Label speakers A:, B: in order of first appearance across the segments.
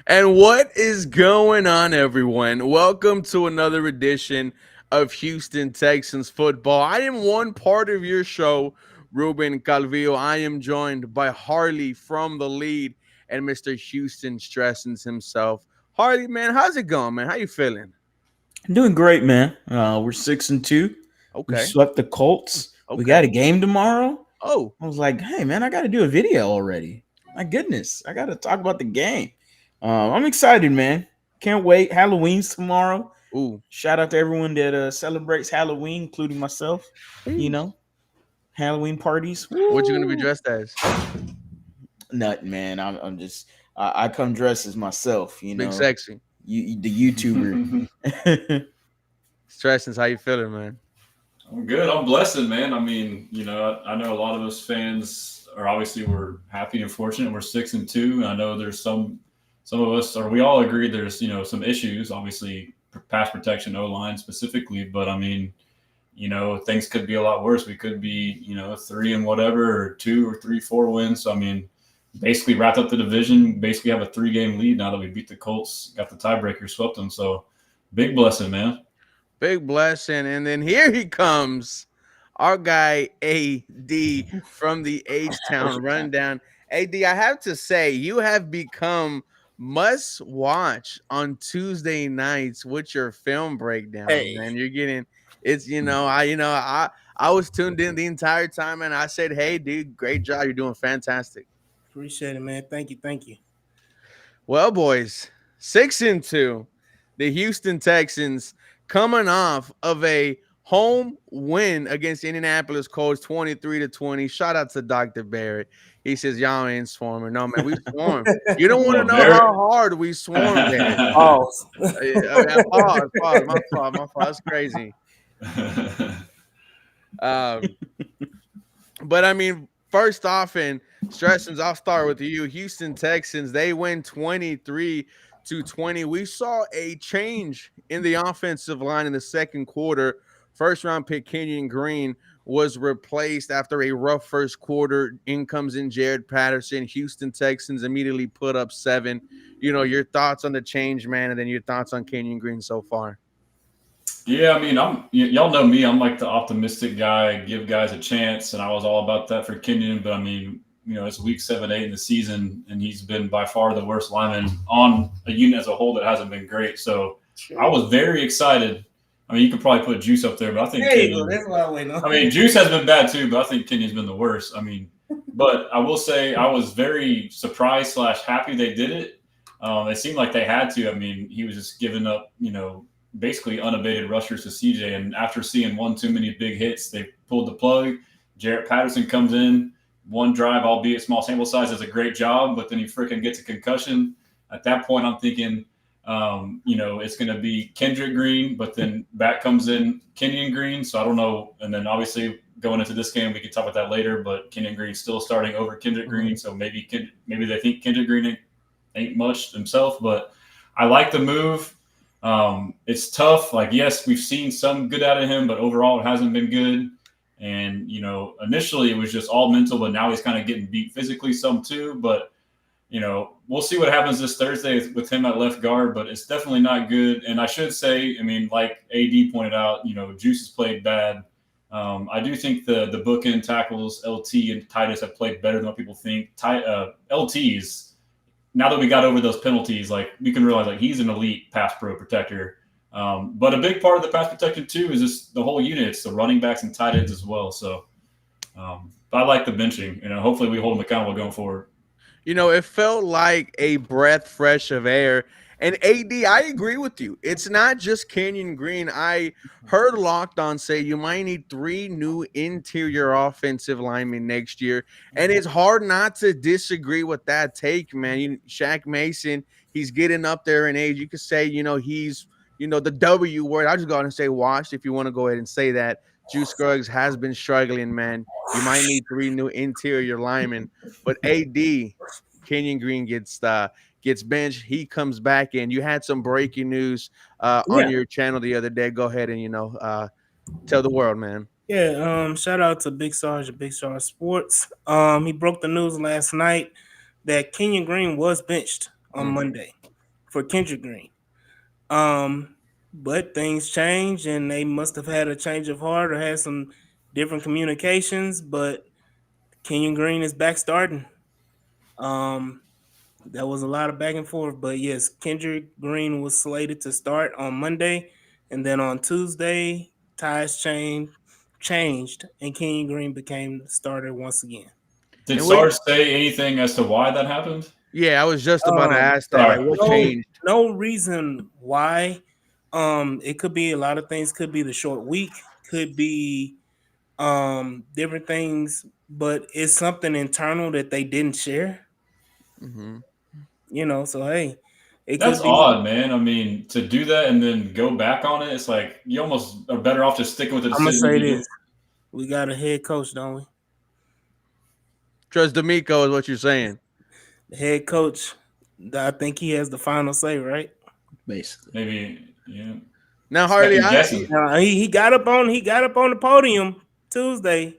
A: And what is going on, everyone? Welcome to another edition of Houston Texans football. I am one part of your show, Ruben Calvillo. I am joined by Harley from the lead and Mr. Houston Stressens himself. Harley, man, how's it going, man? How you feeling?
B: I'm doing great, man. We're 6-2. We
A: Okay,
B: swept the Colts. We got
A: okay.
B: a game tomorrow.
A: Oh,
B: I was like, hey, man, I got to do a video already. My goodness, I got to talk about the game. I'm excited, man. Can't wait. Halloween's tomorrow.
A: ooh,
B: Shout out to everyone that celebrates Halloween, including myself. You
A: ooh.
B: know, Halloween parties.
A: What you gonna be
B: Woo!
A: dressed as?
B: Nothing, man. I'm just I come dressed as myself.
A: Big sexy.
B: The YouTuber.
A: Stressens, how you feeling, man?
C: I'm good. I'm blessed, man. I mean, I know a lot of us fans are obviously we're happy and fortunate. We're 6-2. And I know there's some of us, or we all agree there's some issues. Obviously, pass protection, O line specifically. But I mean, things could be a lot worse. We could be 3 and whatever, or 2 or 3, 4 wins. So I mean, basically wrapped up the division. Basically have a 3-game lead now that we beat the Colts, got the tiebreaker, swept them. So big blessing, man.
A: Big blessing. And then here he comes, our guy AD from the H Town Rundown. AD, I have to say, you have become must watch on Tuesday nights with your film breakdowns,
D: Hey,
A: man. You're getting it's I was tuned in the entire time and I said, hey, dude, great job. You're doing fantastic.
D: appreciate it, man. Thank you, thank you.
A: Well, boys, 6-2. The Houston Texans coming off of a home win against Indianapolis Colts 23-20. Shout out to Dr. Barrett. He says, y'all ain't swarming. No, man, we swarmed. You don't want to
C: Well,
A: know
C: Barrett.
A: how hard we swarmed there.
D: Pause.
A: Pause. My fault. That's crazy. Um, but I mean, first off, and Stressens, I'll start with you. Houston Texans, they win 23-20. We saw a change in the offensive line in the second quarter. First round pick Kenyon Green was replaced after a rough first quarter. In comes in Jared Patterson. Houston Texans immediately put up 7. Your thoughts on the change, man, and then your thoughts on Kenyon Green so far.
C: Yeah, I mean, y'all know me. I'm like the optimistic guy, give guys a chance, and I was all about that for Kenyon. But I mean, it's week 7, 8 in the season, and he's been by far the worst lineman on a unit as a whole that hasn't been great. So I was very excited. I mean, you could probably put Juice up there, but I think
D: There you go.
C: Kenyon.
D: That's what I wait on.
C: I mean, Juice has been bad too, but I think Kenyon's been the worst. I mean, but I will say I was very surprised / happy they did it. It seemed like they had to. I mean, he was just giving up, basically unabated rushers to CJ. And after seeing one too many big hits, they pulled the plug. Jarrett Patterson comes in, one drive, albeit small sample size, does a great job, but then he freaking gets a concussion. At that point, I'm thinking, it's going to be Kendrick Green, but then back comes in Kenyon Green. So I don't know. And then obviously going into this game, we can talk about that later, but Kenyon Green's still starting over Kendrick Green. So maybe they think Kendrick Green ain't much himself, but I like the move. It's tough. Like, yes, we've seen some good out of him, but overall it hasn't been good. And, initially it was just all mental, but now he's kind of getting beat physically some too. But, we'll see what happens this Thursday with him at left guard, but it's definitely not good. And I should say, I mean, like AD pointed out, Juice has played bad. I do think the bookend tackles, LT and Titus, have played better than what people think. LTs, now that we got over those penalties, like we can realize like he's an elite pass pro protector. But a big part of the pass protection too is just the whole unit. It's the running backs and tight ends as well. So, but I like the benching. Hopefully we hold them accountable going forward.
A: It felt like a breath fresh of air. And AD, I agree with you. It's not just Kenyon Green. I heard Locked On say you might need 3 new interior offensive linemen next year. And it's hard not to disagree with that take, man. Shaq Mason, he's getting up there in age. You could say, he's, the W word. I'll just go ahead and say washed if you want to go ahead and say that. Juice Scruggs has been struggling, man. You might need 3 new interior linemen. But AD, Kenyon Green gets benched. He comes back in. You had some breaking news on your channel the other day. Go ahead and tell the world, man.
D: Yeah, shout out to Big Sarge at Big Sarge Sports. He broke the news last night that Kenyon Green was benched on Monday. for Kendrick Green. But things changed, and they must have had a change of heart or had some different communications. But Kenyon Green is back starting. Um, There was a lot of back and forth, but yes, Kendrick Green was slated to start on Monday, and then on Tuesday, changed, and Kenyon Green became the starter once again.
C: Did
A: And what?
C: Sarge say anything as to why that happened?
A: Yeah, I was just about to ask that. Like,
C: Sorry.
A: what
D: No,
A: changed?
D: no reason why. It could be a lot of things. Could be the short week. Could be different things, but it's something internal that they didn't share.
A: Hmm.
D: So hey, it
C: That's
D: could be.
C: odd, man. I mean, to do that and then go back on it, it's like you almost are better off just sticking with the
D: I'm gonna
C: decision
D: say
C: you
D: this:
C: made.
D: we got a head coach, don't we?
A: Trust D'Amico is what you're saying.
D: The head coach, I think he has the final say, right?
B: basically.
C: Maybe, yeah.
A: Now, Harley,
C: Second guessing.
D: Now, he got up on the podium Tuesday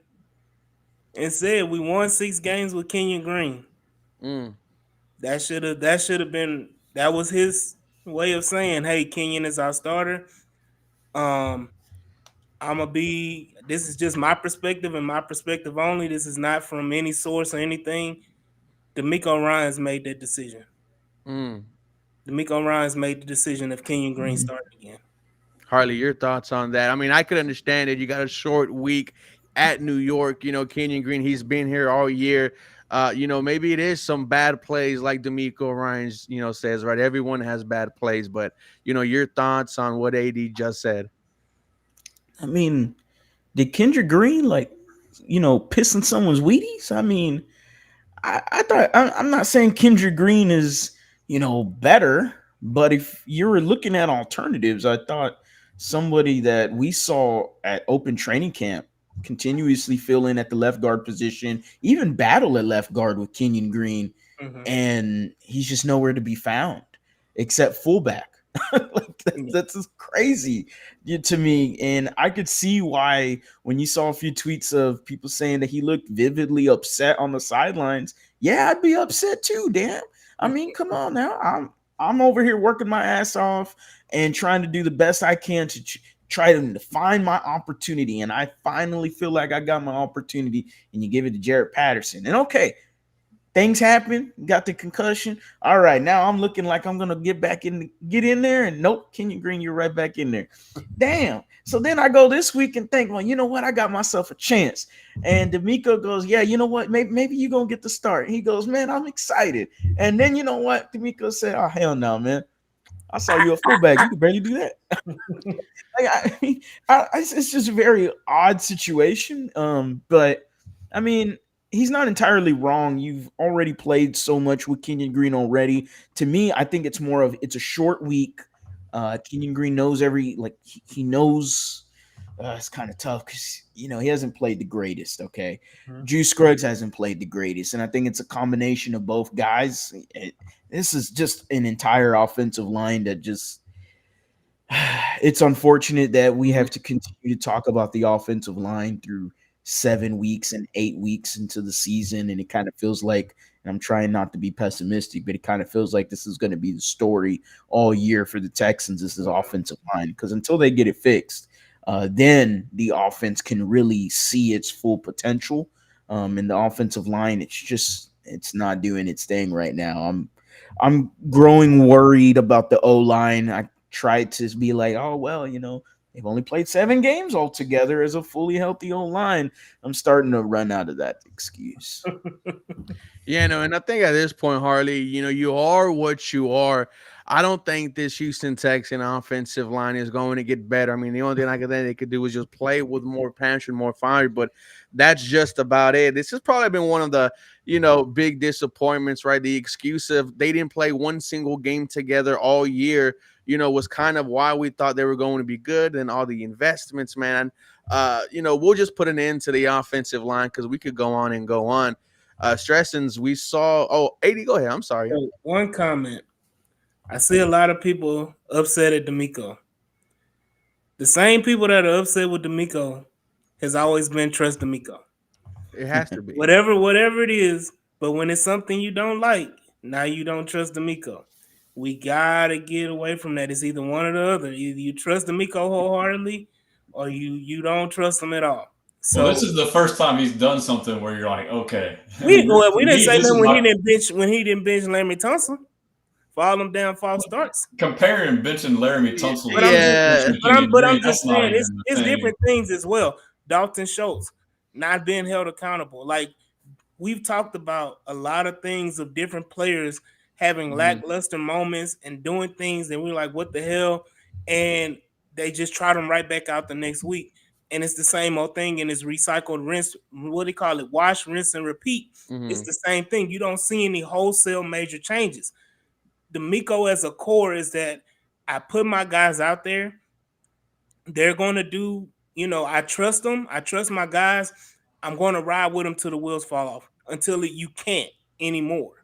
D: and said we won 6 games with Kenyon Green.
A: mm,
D: That was his way of saying, hey, Kenyon is our starter. Um, this is just my perspective and my perspective only. This is not from any source or anything. D'Amico Ryans made that decision.
A: mm.
D: D'Amico Ryans made the decision of Kenyon Green
B: Mhm.
D: starting again.
A: Harley, your thoughts on that? I mean, I could understand it. You got a short week at New York. Kenyon Green, he's been here all year. Maybe it is some bad plays, like D'Amico Ryans, says, right? Everyone has bad plays, but your thoughts on what AD just said.
B: I mean, did Kendrick Green piss in someone's Wheaties? I mean, I thought I'm not saying Kendrick Green is better, but if you were looking at alternatives, I thought somebody that we saw at open training camp continuously fill in at the left guard position, even battle at left guard with Kenyon Green,
D: Mm-hmm.
B: and he's just nowhere to be found except fullback. That's just crazy to me, and I could see why when you saw a few tweets of people saying that he looked vividly upset on the sidelines. Yeah, I'd be upset too. Damn, I mean, come on now. I'm over here working my ass off and trying to do the best I can to try to find my opportunity, and I finally feel like I got my opportunity. And you give it to Jared Patterson, and okay, things happen, got the concussion. All right, now I'm looking like I'm gonna get in there, and nope, Kenyon Green, you're right back in there. Damn. So then I go this week and think, well, you know what? I got myself a chance. And D'Amico goes, yeah, you know what? Maybe you're gonna get the start. He goes, man, I'm excited. And then you know what? D'Amico said, oh hell no, man. I saw you a fullback. You could barely do that. It's just a very odd situation. But I mean, he's not entirely wrong. You've already played so much with Kenyon Green already. To me, I think it's a short week. Kenyon Green knows he knows. It's kind of tough because he hasn't played the greatest. Okay,
D: Mhm.
B: Juice Scruggs hasn't played the greatest, and I think it's a combination of both guys. This is just an entire offensive line that just. It's unfortunate that we have to continue to talk about the offensive line through 7 weeks and 8 weeks into the season. And it kind of feels like, and I'm trying not to be pessimistic, but it kind of feels like this is going to be the story all year for the Texans. This is offensive line, because until they get it fixed, then the offense can really see its full potential. And the offensive line, it's not doing its thing right now. I'm growing worried about the O line. I tried to be like, oh well, they've only played 7 games altogether as a fully healthy O line. I'm starting to run out of that excuse.
A: Yeah, no, and I think at this point, Harley, you are what you are. I don't think this Houston Texan offensive line is going to get better. I mean, the only thing I think they could do is just play with more passion, more fire, but that's just about it. This has probably been one of the, big disappointments, right? The excuse of they didn't play one single game together all year, was kind of why we thought they were going to be good, and all the investments, man. We'll just put an end to the offensive line because we could go on and go on. Stressings, we saw. Oh, 80, go ahead. I'm sorry.
D: So, one comment. I see a lot of people upset at D'Amico. The same people that are upset with D'Amico has always been trust D'Amico.
A: It has to be.
D: Whatever it is, but when it's something you don't like, now you don't trust D'Amico. We gotta get away from that. It's either one or the other. Either you trust D'Amico wholeheartedly, or you don't trust him at all.
C: Well,
D: So
C: this is the first time he's done something where you're like, okay.
D: we
C: For
D: didn't
C: me,
D: say
C: this
D: that
C: is
D: when he didn't bench Larry Tunsil for all them damn false starts.
C: comparing benching Laramie Tunsil
D: But I'm
C: to
D: just
A: Yeah.
C: benching Kenyon
D: but
C: Green.
D: I'm
C: That's
D: just
C: not
D: saying
C: even the
D: it's
C: same.
D: different things as well. Dalton Schultz not being held accountable. Like we've talked about a lot of things of different players having lackluster moments and doing things that we're like, what the hell? And they just trot them right back out the next week. And it's the same old thing, and it's recycled, rinse, what do you call it? Wash, rinse, and repeat. It's the same thing. You don't see any wholesale major changes. The Miko as a core is that I put my guys out there. They're going to do, I trust them. I trust my guys. I'm going to ride with them till the wheels fall off until you can't anymore.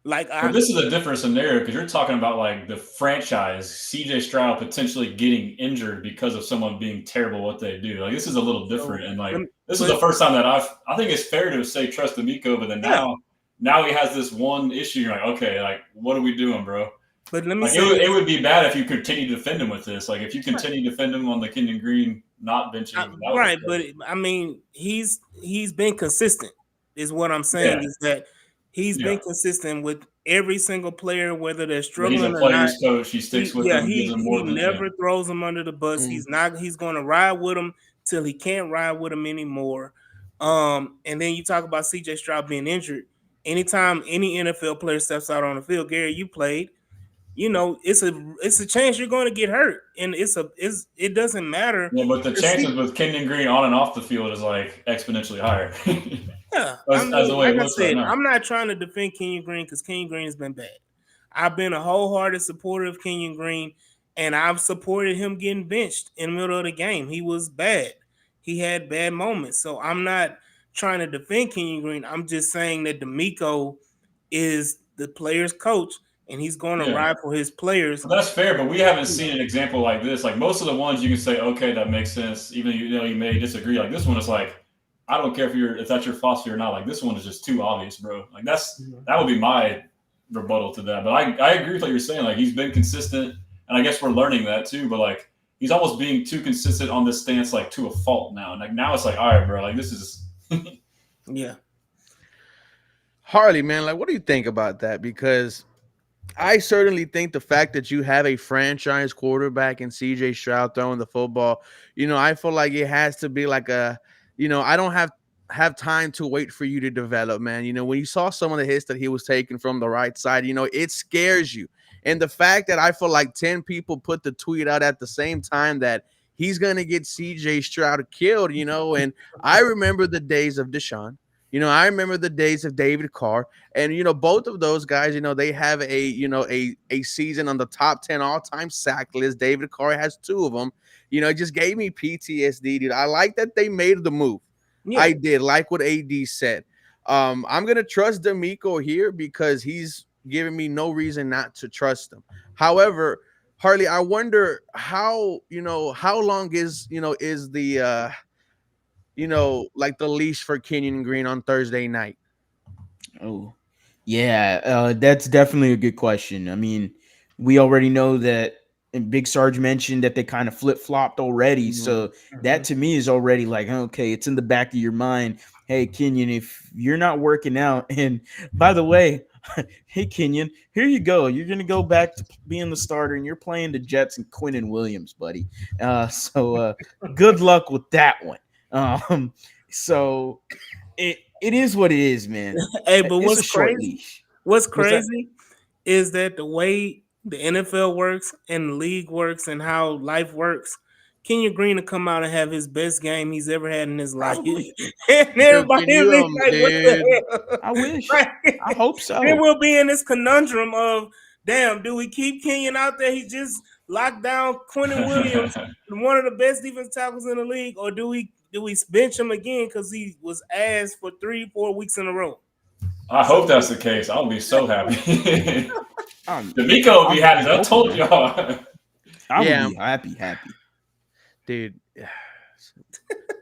D: Like
C: But this is a different scenario because you're talking about like the franchise, CJ Stroud potentially getting injured because of someone being terrible at what they do. Like this is a little different, and like this is the first time that I think it's fair to say trust D'Amico, but then now he has this one issue. You're like, okay, like what are we doing, bro?
D: But let me
C: like
D: say
C: it would be bad if you continue to defend him with this. Like if you continue to defend him on the Kenyon Green not benching,
D: right. But I mean, he's been consistent. Is what I'm saying is that he's been consistent with every single player, whether they're struggling
C: he's a
D: or not.
C: player's coach. He sticks with them.
D: He never throws them under the bus. He's going to ride with them till he can't ride with them anymore. And then you talk about CJ Stroud being injured. Anytime any NFL player steps out on the field, Gary, you played. It's a chance you're going to get hurt, and it doesn't matter.
C: Yeah, but the chances with Kenyon Green on and off the field is like exponentially higher.
D: Yeah,
C: as the way
D: like
C: it
D: I
C: looks
D: said,
C: right now.
D: I'm not trying to defend Kenyon Green because Kenyon Green has been bad. I've been a wholehearted supporter of Kenyon Green, and I've supported him getting benched in the middle of the game. He was bad. He had bad moments. So I'm not trying to defend Kenyon Green. I'm just saying that D'Amico is the player's coach, and he's going to ride for his players.
C: Well, that's fair, but we haven't seen an example like this. Like most of the ones you can say, okay, that makes sense. Even you may disagree. Like this one is like, I don't care if that's your philosophy or not. Like this one is just too obvious, bro. Like that would be my rebuttal to that. But I agree with what you're saying. Like he's been consistent, and I guess we're learning that too. But like he's almost being too consistent on this stance, like to a fault now. And like now it's like, all right, bro. Like this is
D: yeah.
A: Harley, man, like what do you think about that? Because I certainly think the fact that you have a franchise quarterback in CJ Stroud throwing the football, I feel like it has to be like I don't have time to wait for you to develop, man. When you saw some of the hits that he was taking from the right side, it scares you. And the fact that I feel like 10 people put the tweet out at the same time that he's going to get CJ Stroud killed, and I remember the days of Deshaun. I remember the days of David Carr, and both of those guys. They have a season on the top 10 all-time sack list. David Carr has 2 of them. It just gave me PTSD, dude. I like that they made the move. Yeah. I did like what AD said. I'm gonna trust D'Amico here because he's giving me no reason not to trust him. However, Harley, I wonder how long is the like the leash for Kenyon Green on Thursday night?
B: Oh, yeah, that's definitely a good question. I mean, we already know that, and Big Sarge mentioned that they kind of flip-flopped already. So that to me is already like, okay, it's in the back of your mind. Hey, Kenyon, if you're not working out, and by the way, hey, Kenyon, here you go. You're going to go back to being the starter, and you're playing the Jets and Quinnen Williams, buddy. So good luck with that one. So it is what it is, man.
D: Hey, but what's crazy is that the way the NFL works and the league works and how life works, Kenyon Green will come out and have his best game he's ever had in his life. And everybody will be like, what the hell?
B: I wish. I hope so.
D: Then we'll be in this conundrum of, damn, do we keep Kenyon out there? He just locked down Quinnen Williams, one of the best defense tackles in the league, or do we bench him again because he was ass for 3-4 weeks in a row?
C: I hope that's the case. I'll be so happy. D'Amico will be happy. I told y'all.
B: I'll be happy.
A: Dude.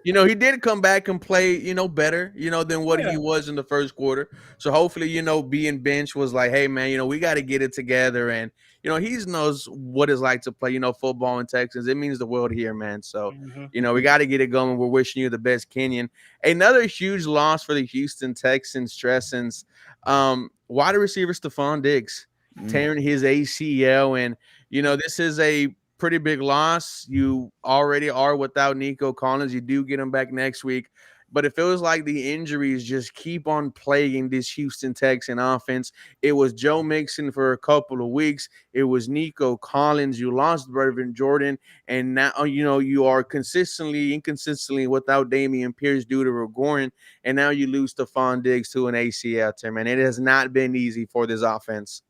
A: He did come back and play, better, than what
D: Yeah.
A: he was in the first quarter. So hopefully, being bench was like, hey man, we got to get it together, and he knows what it's like to play, football in Texas. It means the world here, man. So
D: Mhm.
A: we got to get it going. We're wishing you the best, Kenyon. Another huge loss for the Houston Texans. Tressens, wide receiver Stephon Diggs tearing his ACL, and this is a pretty big loss. You already are without Nico Collins. You do get him back next week. But it feels like the injuries just keep on plaguing this Houston Texan offense. It was Joe Mixon for a couple of weeks. It was Nico Collins. You lost Brevin Jordan. And now, you are inconsistently without Damian Pierce due to Regorin. And now you lose Stephon Diggs to an ACL tear, man. It has not been easy for this offense.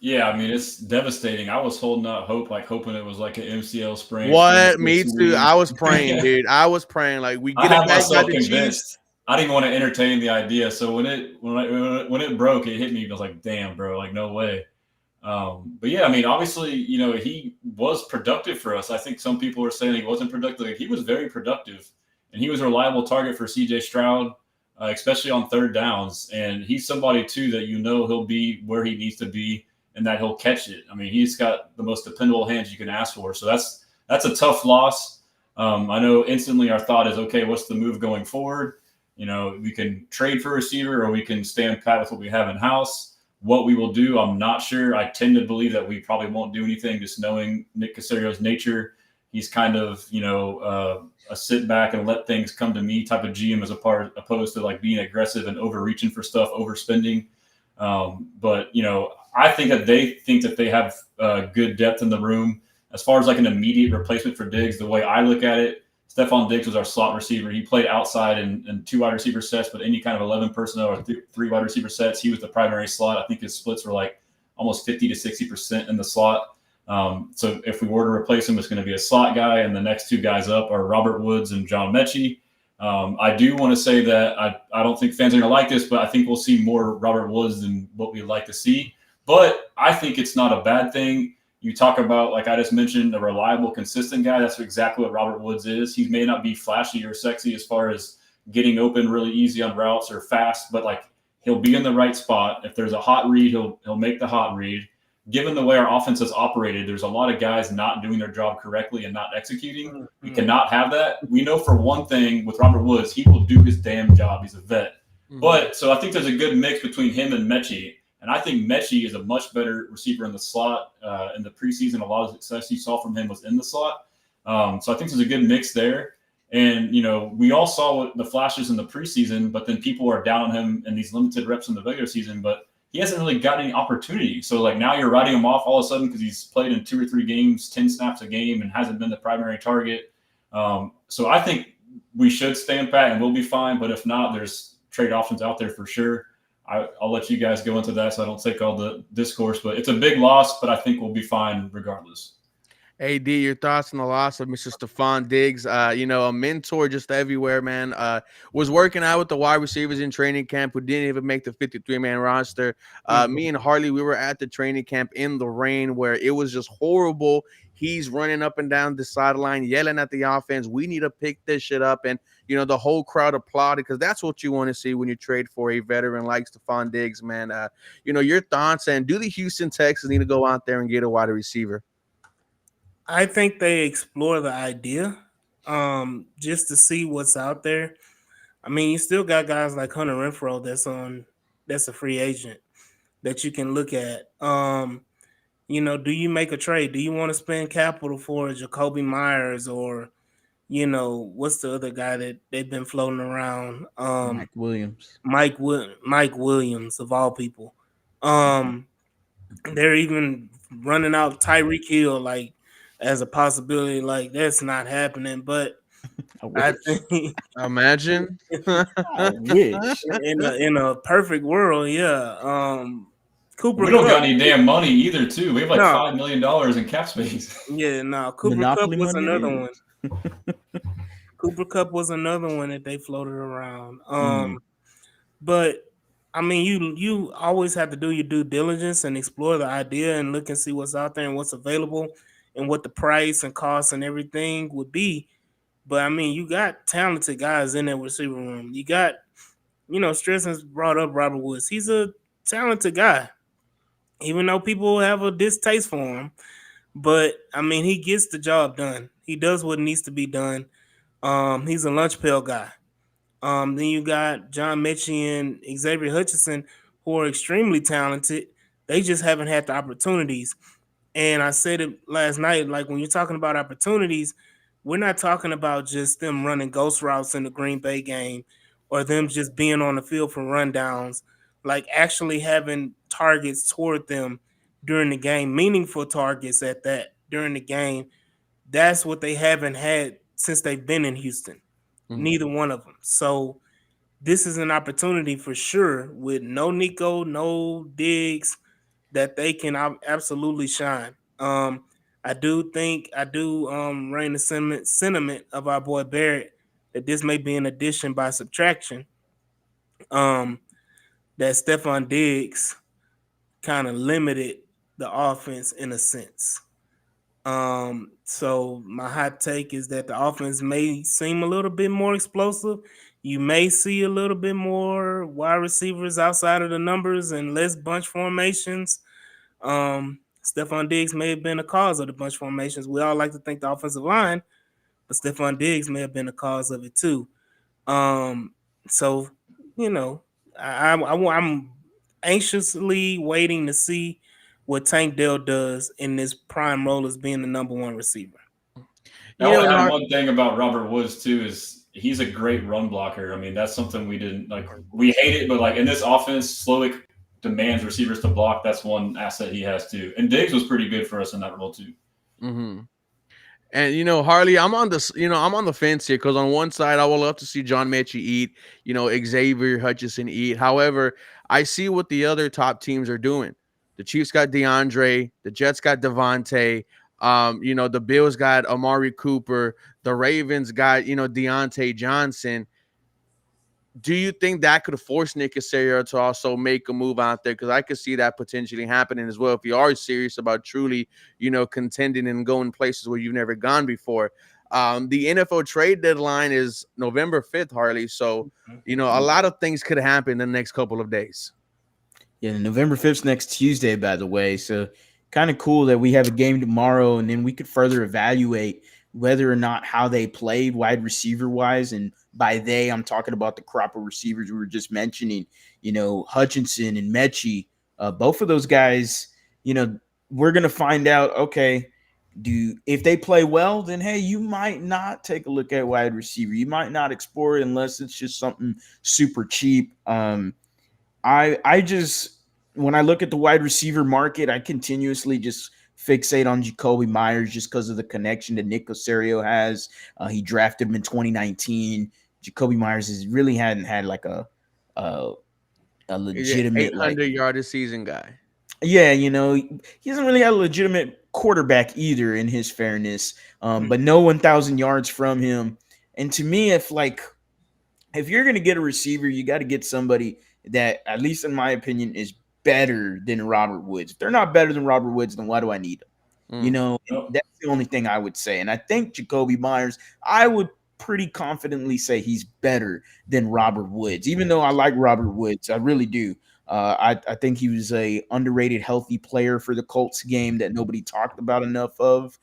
C: Yeah, I mean it's devastating. I was holding out hope, like hoping it was like an MCL sprain.
A: What? Me too. I was praying, dude. I was praying like we
C: I
A: get it
C: had
A: back by
C: myself
A: the Chiefs.
C: convinced. I didn't want to entertain the idea. So when it broke, it hit me. I was like, "Damn, bro! Like no way." But yeah, I mean, obviously, he was productive for us. I think some people were saying he wasn't productive. Like, he was very productive, and he was a reliable target for CJ Stroud, especially on third downs. And he's somebody too that he'll be where he needs to be, and that he'll catch it. I mean, he's got the most dependable hands you can ask for. So that's a tough loss. I know instantly our thought is, okay, what's the move going forward? We can trade for a receiver or we can stand pat with what we have in house. What we will do, I'm not sure. I tend to believe that we probably won't do anything, just knowing Nick Caserio's nature. He's kind of, a sit back and let things come to me type of GM opposed to like being aggressive and overreaching for stuff, overspending. But I think that they have good depth in the room. As far as like an immediate replacement for Diggs, the way I look at it, Stephon Diggs was our slot receiver. He played outside in two wide receiver sets, but any kind of 11 personnel or three wide receiver sets, he was the primary slot. I think his splits were like almost 50 to 60% in the slot. So if we were to replace him, it's going to be a slot guy, and the next two guys up are Robert Woods and John Mechie. I do want to say that I don't think fans are going to like this, but I think we'll see more Robert Woods than what we'd like to see. But I think it's not a bad thing. You talk about, like I just mentioned, a reliable, consistent guy. That's exactly what Robert Woods is. He may not be flashy or sexy as far as getting open really easy on routes or fast, but like he'll be in the right spot. If there's a hot read, he'll make the hot read. Given the way our offense has operated, there's a lot of guys not doing their job correctly and not executing. We cannot have that. We know for one thing with Robert Woods, he will do his damn job. He's a vet. But so I think there's a good mix between him and Mechie. And I think Mechie is a much better receiver in the slot. In the preseason, a lot of success you saw from him was in the slot. So I think there's a good mix there. And, we all saw the flashes in the preseason, but then people are down on him in these limited reps in the regular season. But he hasn't really gotten any opportunity. So, like, now you're writing him off all of a sudden because he's played in 2 or 3 games, 10 snaps a game, and hasn't been the primary target. So I think we should stand pat and we'll be fine. But if not, there's trade options out there for sure. I'll let you guys go into that so I don't take all the discourse. But it's a big loss, but I think we'll be fine regardless.
A: AD, your thoughts on the loss of Mr. Stephon Diggs? A mentor just everywhere, man. Was working out with the wide receivers in training camp who didn't even make the 53-man roster. Me and Harley, we were at the training camp in the rain where it was just horrible. He's running up and down the sideline, yelling at the offense. We need to pick this shit up. And, the whole crowd applauded because that's what you want to see when you trade for a veteran like Stephon Diggs, man. Your thoughts, and do the Houston Texans need to go out there and get a wide receiver?
D: I think they explore the idea just to see what's out there. I mean, you still got guys like Hunter Renfrow that's a free agent that you can look at. Do you make a trade? Do you want to spend capital for Jacoby Myers or, what's the other guy that they've been floating around?
B: Mike Williams.
D: Mike Williams, of all people. They're even running out Tyreek Hill like as a possibility. Like, that's not happening. But I think
A: imagine
B: I wish.
D: in a perfect world, yeah. Cooper
C: We don't
D: Kupp,
C: got any damn money either, too. We have like $5 million in cap space.
D: Yeah, no. Cooper
B: Monopoly
D: Kupp was
B: money
D: another one. Cooper Kupp was another one that they floated around. But I mean, you always have to do your due diligence and explore the idea and look and see what's out there and what's available and what the price and cost and everything would be But I mean, you got talented guys in that receiver room. You got, Stresson's brought up Robert Woods. He's a talented guy, even though people have a distaste for him. But I mean, he gets the job done. He does what needs to be done. He's a lunch pail guy. Then you got John Mechie and Xavier Hutchinson, who are extremely talented. They just haven't had the opportunities. And I said it last night, like when you're talking about opportunities, we're not talking about just them running ghost routes in the Green Bay game or them just being on the field for rundowns, like actually having targets toward them during the game, meaningful targets at that during the game. That's what they haven't had since they've been in Houston. Neither one of them. So this is an opportunity for sure with no Nico, no Diggs, that they can absolutely shine. I do reign the sentiment of our boy Barrett that this may be an addition by subtraction. Um, that Stephon Diggs kind of limited the offense in a sense. So my hot take is that the offense may seem a little bit more explosive. You may see a little bit more wide receivers outside of the numbers and less bunch formations. Stephon Diggs may have been a cause of the bunch formations. We all like to think the offensive line, but Stephon Diggs may have been a cause of it too. Um, so you know, I'm anxiously waiting to see what Tank Dell does in this prime role as being the number one receiver.
C: I want to add one thing about Robert Woods too is he's a great run blocker. I mean, that's something we didn't like. We hate it, but like in this offense, Slowick demands receivers to block. That's one asset he has too. And Diggs was pretty good for us in that role too.
A: Mm-hmm. And Harley, I'm on this. I'm on the fence here because on one side, I would love to see John Mechie eat. Xavier Hutchinson eat. However, I see what the other top teams are doing. The Chiefs got DeAndre. The Jets got Devontae. The Bills got Amari Cooper. The Ravens got Deontay Johnson. Do you think that could force Nick Casario to also make a move out there? Because I could see that potentially happening as well if you are serious about truly, contending and going places where you've never gone before. The NFL trade deadline is November 5th, Harley. So, a lot of things could happen in the next couple of days.
B: Yeah, November 5th next Tuesday, by the way. So kind of cool that we have a game tomorrow, and then we could further evaluate whether or not how they played wide receiver wise. And by they, I'm talking about the crop of receivers we were just mentioning, Hutchinson and Mechie. Both of those guys, we're going to find out, okay, if they play well, then hey, you might not take a look at wide receiver. You might not explore it unless it's just something super cheap. I just, when I look at the wide receiver market, I continuously just fixate on Jacoby Myers just because of the connection that Nick Casario has. He drafted him in 2019. Jacoby Myers really hadn't had like a legitimate
A: 800-yard a season guy.
B: Yeah, he hasn't really had a legitimate quarterback either, in his fairness. But no 1,000 yards from him. And to me, if you're going to get a receiver, you got to get somebody that, at least in my opinion, is better than Robert Woods. If they're not better than Robert Woods, then why do I need them? That's the only thing I would say. And I think Jacoby Myers, I would pretty confidently say he's better than Robert Woods, even though I like Robert Woods. I really do. I think he was a underrated, healthy player for the Colts game that nobody talked about enough of.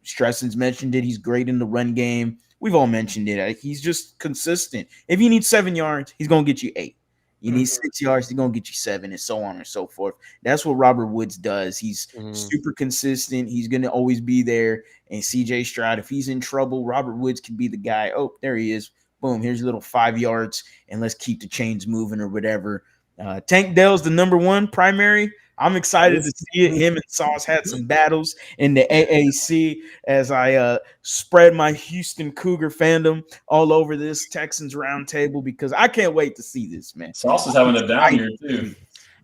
B: Stresson's mentioned it. He's great in the run game. We've all mentioned it. He's just consistent. If you need 7 yards, he's going to get you 8. You need 6 yards, he's going to get you 7, and so on and so forth. That's what Robert Woods does. He's super consistent. He's going to always be there. And CJ Stroud, if he's in trouble, Robert Woods can be the guy. Oh, there he is. Boom, here's a little 5 yards, and let's keep the chains moving or whatever. Tank Dell's the number one primary. I'm excited to see it. Him and Sauce had some battles in the AAC as I spread my Houston Cougar fandom all over this Texans roundtable because I can't wait to see this, man.
C: Sauce is having a down year too.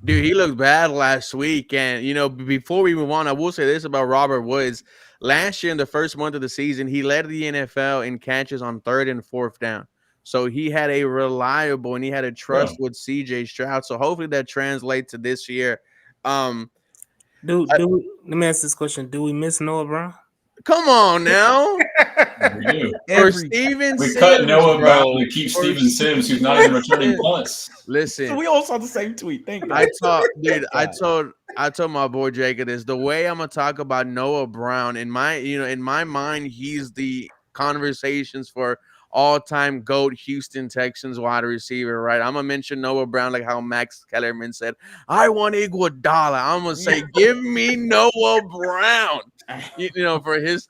A: Dude, he looked bad last week. And, before we move on, I will say this about Robert Woods. Last year in the first month of the season, he led the NFL in catches on 3rd and 4th down. So he had a reliable and he had a trust with CJ Stroud. So hopefully that translates to this year.
D: Let me ask this question. Do we miss Noah Brown?
A: Come on now.
C: We do.
A: For
B: Every
A: Steven
C: We cut
A: Sims,
C: Noah Brown
A: bro.
C: to keep
A: For
C: Steven Sims, who's not even returning
A: Sims.
C: punts.
A: Listen,
B: we all saw the same tweet. Thank God.
A: I told dude,
B: God.
A: I told my boy Jacob this. The way I'm gonna talk about Noah Brown in my in my mind, he's the conversations for all-time GOAT Houston Texans wide receiver, right? I'm gonna mention Noah Brown like how Max Kellerman said, I want Iguodala. I'm gonna say, give me Noah Brown. For his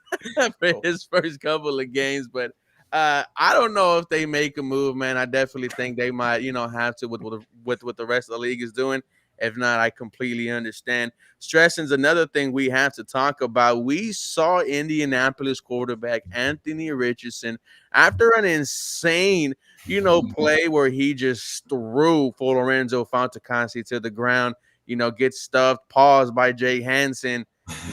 A: for his first couple of games, but I don't know if they make a move, man. I definitely think they might, have to with what the rest of the league is doing. If not, I completely understand. Stressing's another thing we have to talk about. We saw Indianapolis quarterback Anthony Richardson after an insane, play where he just threw for Lorenzo Fontecasi to the ground. Gets stuffed, paused by Jay Hansen,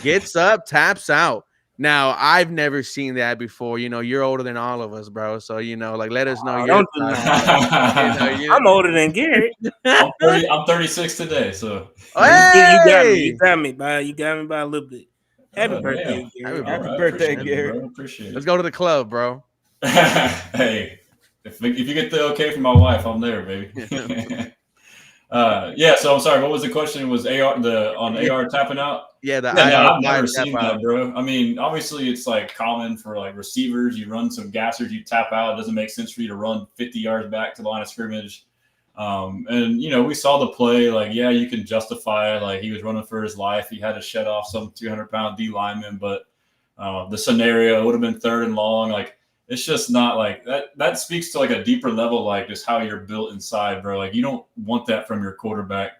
A: gets up, taps out. Now, I've never seen that before. You're older than all of us, bro. So, let us know
D: Oh,
A: your
D: don't do
A: thoughts.
C: I'm
D: I'm older than Garrett.
C: 30. I'm 36 today, so
D: You got me.
A: Hey!
D: You got me by a little bit. Happy
C: oh,
D: birthday,
C: damn.
D: Garrett.
C: All
B: Happy
C: right,
B: birthday,
C: appreciate it,
B: Gary.
C: bro. Appreciate
A: Let's
C: it.
A: go to the club, bro.
C: Hey, if you get the okay from my wife, I'm there, baby. Yeah. So I'm sorry. What was the question? Was AR tapping out?
A: Yeah, the
C: Yeah, no,
A: IR
C: I've never
A: 5 tap
C: seen
A: out.
C: that, bro. I mean, obviously, it's like common for like receivers. You run some gassers, you tap out. It doesn't make sense for you to run 50 yards back to the line of scrimmage. And we saw the play. Like, yeah, you can justify it. Like he was running for his life. He had to shed off some 200-pound D lineman, but the scenario would have been third and long. Like, it's just not like that. That speaks to like a deeper level, like just how you're built inside, bro. Like you don't want that from your quarterback.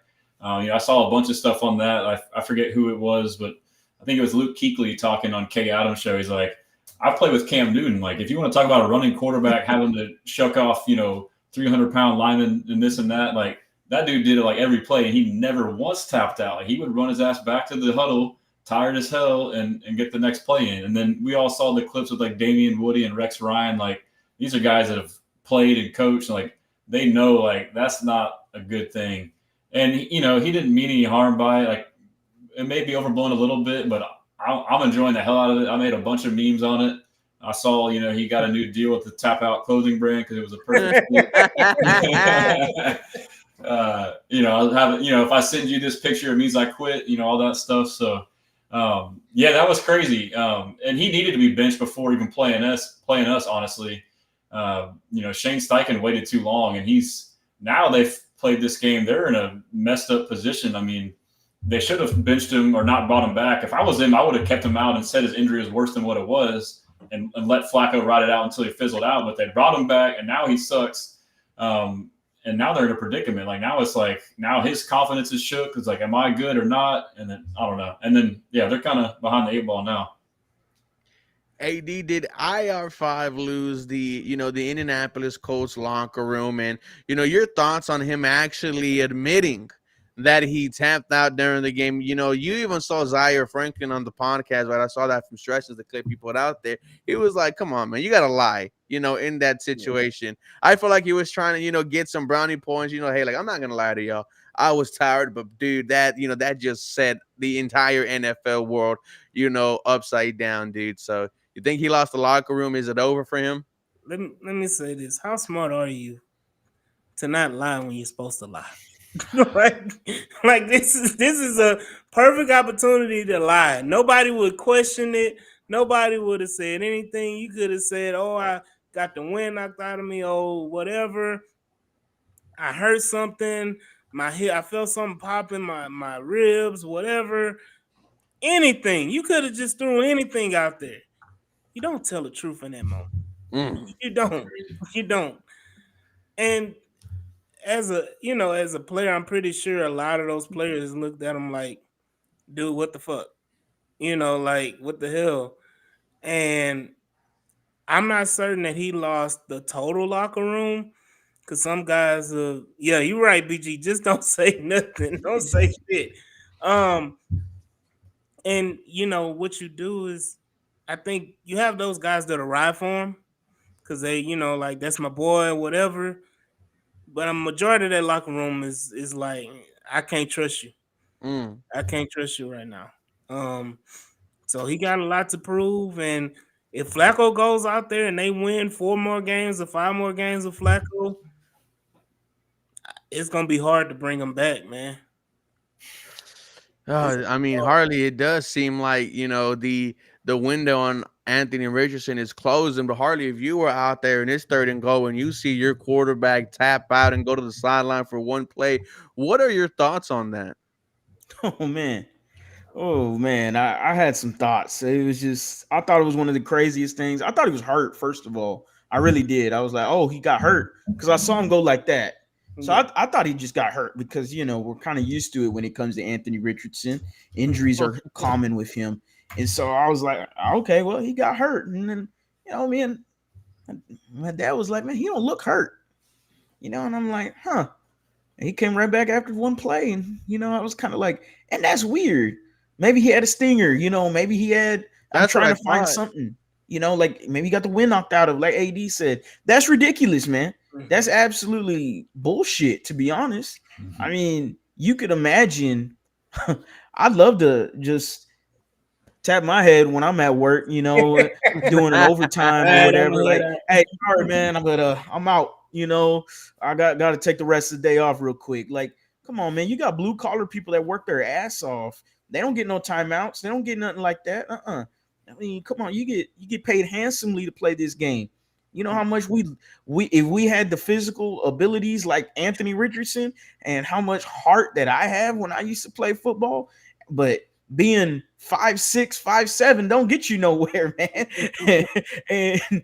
C: I saw a bunch of stuff on that. I forget who it was, but I think it was Luke Kuechly talking on Kay Adams' show. He's like, I play with Cam Newton. Like, if you want to talk about a running quarterback having to shuck off, 300-pound linemen and this and that, like that dude did it like every play, and he never once tapped out. Like he would run his ass back to the huddle, tired as hell, and get the next play in. And then we all saw the clips with like Damian Woody and Rex Ryan. Like these are guys that have played and coached. And, like they know like that's not a good thing. And he didn't mean any harm by it. Like it may be overblown a little bit, but I'm enjoying the hell out of it. I made a bunch of memes on it. I saw, he got a new deal with the Tap Out clothing brand because it was a perfect fit. I'll have if I send you this picture, it means I quit. All that stuff. So, yeah, that was crazy. And he needed to be benched before even playing us. Honestly, Shane Steichen waited too long, and now they've played this game. They're in a messed up position. I mean, they should have benched him or not brought him back. If I was him, I would have kept him out and said his injury was worse than what it was, and let Flacco ride it out until he fizzled out. But they brought him back, and now he sucks. And now they're in a predicament. Like now it's like now his confidence is shook. It's like, am I good or not? And then I don't know. And then they're kind of behind the 8 ball now.
A: AD, did IR5 lose the the Indianapolis Colts locker room, and your thoughts on him actually admitting that he tapped out during the game? You even saw Zaire Franklin on the podcast, right? I saw that from Stretches, the clip he put out there. He was like, come on, man, you gotta lie, in that situation. Yeah. I feel like he was trying to, get some brownie points, hey, like I'm not gonna lie to y'all. I was tired, but dude, that that just set the entire NFL world, upside down, dude. So you think he lost the locker room? Is it over for him?
D: Let me say this. How smart are you to not lie when you're supposed to lie? like this is a perfect opportunity to lie. Nobody would question it. Nobody would have said anything. You could have said, "Oh, I got the wind knocked out of me. Oh, whatever. I heard something. My hip. I felt something popping my ribs. Whatever. Anything. You could have just threw anything out there. You don't tell the truth in that moment. You don't. You don't. And as a player, I'm pretty sure a lot of those players looked at him like, dude, what the fuck? Like, what the hell? And I'm not certain that he lost the total locker room, because some guys, yeah, you're right, BG. Just don't say nothing. Don't say shit. And what you do is, I think you have those guys that ride for him because they, like that's my boy, whatever. But a majority of that locker room is like, I can't trust you. I can't trust you right now. So he got a lot to prove. And if Flacco goes out there and they win 4 more games or 5 more games with Flacco, it's gonna be hard to bring him back, man.
A: I mean, Harley, it does seem like the window on Anthony Richardson is closing. But Harley, if you were out there and it's third and goal and you see your quarterback tap out and go to the sideline for one play, what are your thoughts on that?
B: Oh man. Oh man, I had some thoughts. It was just I thought it was one of the craziest things. I thought he was hurt, first of all. I really did. I was like, oh, he got hurt because I saw him go like that. So I thought he just got hurt because we're kind of used to it when it comes to Anthony Richardson. Injuries are common with him. And so I was like, okay, well, he got hurt. And then, man, my dad was like, man, he don't look hurt. And I'm like, huh. And he came right back after one play. And, I was kind of like, and that's weird. Maybe he had a stinger, maybe he had, I'm trying to find something, like maybe he got the wind knocked out of, like AD said. That's ridiculous, man. That's absolutely bullshit, to be honest. I mean, you could imagine, I'd love to just tap my head when I'm at work, doing an overtime or whatever. Like, hey, sorry, man, I'm out. I got to take the rest of the day off real quick. Like, come on, man. You got blue collar people that work their ass off. They don't get no timeouts. They don't get nothing like that. I mean, come on. You get paid handsomely to play this game. You know how much we if we had the physical abilities like Anthony Richardson and how much heart that I have when I used to play football, but being 5'6", 5'7" don't get you nowhere, man. and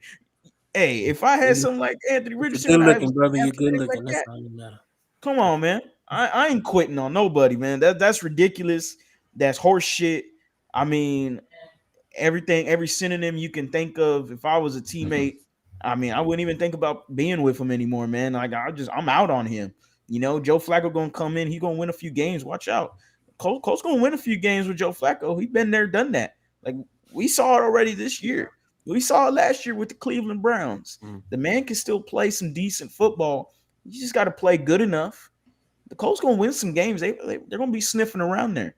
B: hey, if I had something like Anthony Richardson,
D: good looking, brother. You're good looking. That's all that matters.
B: Come on, man. I ain't quitting on nobody, man. That's ridiculous. That's horse shit. I mean, every synonym you can think of. If I was a teammate, I mean, I wouldn't even think about being with him anymore, man. Like I'm out on him. Joe Flacco gonna come in. He gonna win a few games. Watch out. Cole's gonna win a few games with Joe Flacco. He been there, done that. Like we saw it already this year. We saw it last year with the Cleveland Browns. The man can still play some decent football. You just got to play good enough. The Colts gonna win some games. They're gonna be sniffing around there.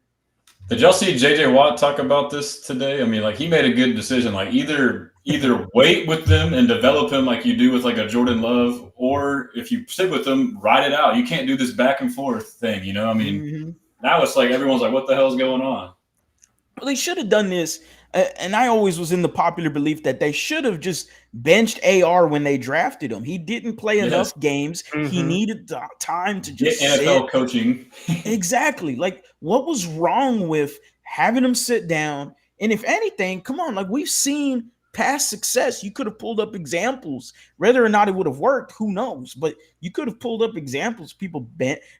C: Did y'all see JJ Watt talk about this today? I mean, like he made a good decision. Like either wait with them and develop him like you do with like a Jordan Love, or if you sit with them, ride it out. You can't do this back and forth thing. I mean, now it's like everyone's like, what the hell's going on?
B: Well, they should have done this. And I always was in the popular belief that they should have just benched AR when they drafted him. He didn't play enough games. He needed the time to just
C: get NFL coaching.
B: Exactly. Like, what was wrong with having him sit down? And if anything, come on, like we've seen past success. You could have pulled up examples. Whether or not it would have worked, who knows? But you could have pulled up examples. People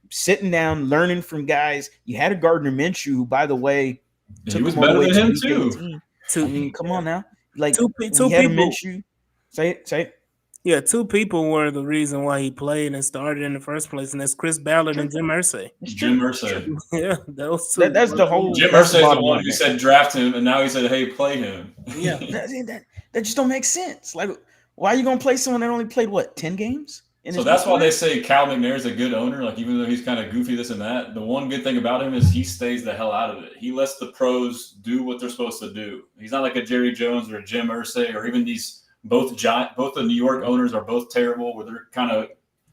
B: sitting down, learning from guys. You had a Gardner Minshew, who, by the way,
C: he was better than him too.
B: I mean, come on now. Like
D: two people.
B: Minshew. Say it.
D: Yeah, 2 people were the reason why he played and started in the first place, and that's Chris Ballard and Jim Irsay.
C: Jim Irsay.
D: Yeah, those 2.
B: That's the whole.
C: Jim Irsay is the one who said draft him, and now he said, "Hey, play him."
B: Yeah, that just don't make sense. Like, why are you gonna play someone that only played 10 games?
C: So that's why they say Cal McNair is a good owner. Like, even though he's kind of goofy, this and that, the one good thing about him is he stays the hell out of it. He lets the pros do what they're supposed to do. He's not like a Jerry Jones or a Jim Irsay or even these both the New York owners are both terrible. Where they're kind of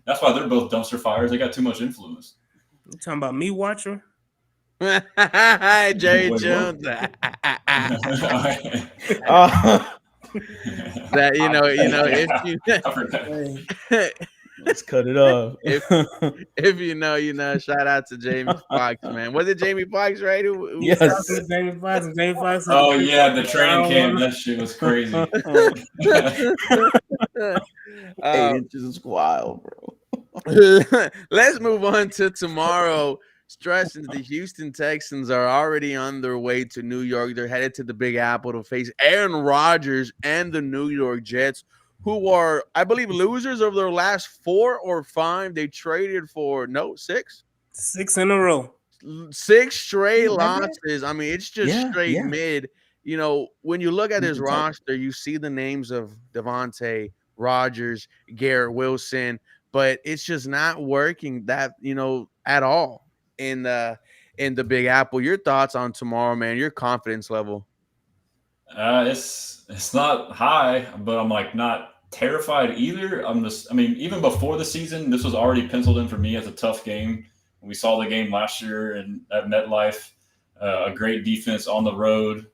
C: that's why they're both dumpster fires. They got too much influence.
D: You talking about me, Watcher?
A: Jerry Jones. That if you
B: let's cut it off.
A: if you know, shout out to Jamie Foxx, man. Was it Jamie Foxx, right?
B: Yes.
D: Jamie Foxx.
C: Oh yeah, the training camp. That shit was crazy.
B: 8 inches is wild, bro.
A: Let's move on to tomorrow. Stressing the Houston Texans are already on their way to New York. They're headed to the Big Apple to face Aaron Rodgers and the New York Jets, who are, I believe, losers of their last 4 or 5. They traded for 6?
D: 6 in a row.
A: 6 straight losses. I mean, it's just straight mid. When you look at his roster, you see the names of Devontae, Rodgers, Garrett Wilson, but it's just not working that, at all in the Big Apple. Your thoughts on tomorrow, man? Your confidence level?
C: It's not high, but I'm like not terrified either. I mean, even before the season, this was already penciled in for me as a tough game. We saw the game last year at MetLife, a great defense on the road.